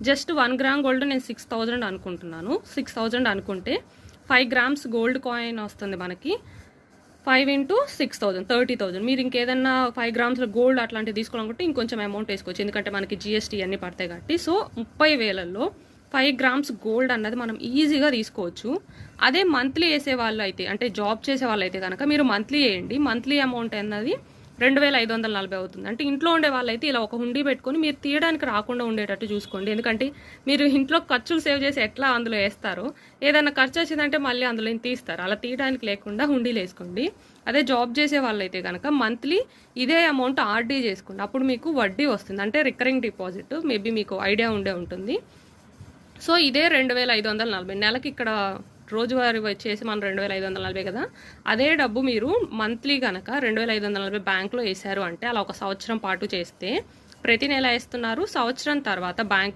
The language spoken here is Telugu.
జస్ట్ 1 గ్రామ్ గోల్డ్ నేను 6000 అనుకుంటున్నాను. 6000 అనుకుంటే 5 గ్రామ్స్ గోల్డ్ కాయిన్ వస్తుంది మనకి. 5 ఇంటూ 6000 30,000. మీరు ఇంకేదన్నా 5 గ్రామ్స్లో గోల్డ్ అట్లాంటివి తీసుకోవాలనుకుంటే ఇంకొంచెం అమౌంట్ వేసుకోవచ్చు, ఎందుకంటే మనకి జిఎస్టీ అన్నీ పడతాయి కాబట్టి. సో 30,000లో 5 గ్రామ్స్ గోల్డ్ అన్నది మనం ఈజీగా తీసుకోవచ్చు. అదే మంత్లీ వేసే వాళ్ళు అయితే, అంటే జాబ్ చేసే వాళ్ళు అయితే కనుక మీరు మంత్లీ వేయండి. మంత్లీ అమౌంట్ అన్నది 2540 అవుతుంది. అంటే ఇంట్లో ఉండే వాళ్ళైతే ఇలా ఒక హుండీ పెట్టుకొని మీరు తీయడానికి రాకుండా ఉండేటట్టు చూసుకోండి. ఎందుకంటే మీరు ఇంట్లో ఖర్చులు సేవ్ చేసి ఎట్లా అందులో వేస్తారో, ఏదైనా ఖర్చు వచ్చిందంటే మళ్ళీ అందులో తీస్తారు. అలా తీయడానికి లేకుండా హుండీలు వేసుకోండి. అదే జాబ్ చేసే వాళ్ళైతే కనుక మంత్లీ ఇదే అమౌంట్ ఆర్డీ చేసుకోండి. అప్పుడు మీకు వడ్డీ వస్తుంది, అంటే రికరింగ్ డిపాజిట్. మేబీ మీకు ఐడియా ఉండే ఉంటుంది. సో ఇదే 2540. నెలకి ఇక్కడ రోజువారీ వచ్చేసి మనం 2540 కదా. అదే డబ్బు మీరు మంత్లీ కనుక 2540 బ్యాంక్లో వేసారు అంటే, అలా 1 సంవత్సరం పాటు చేస్తే ప్రతి నెల వేస్తున్నారు. సంవత్సరం తర్వాత బ్యాంక్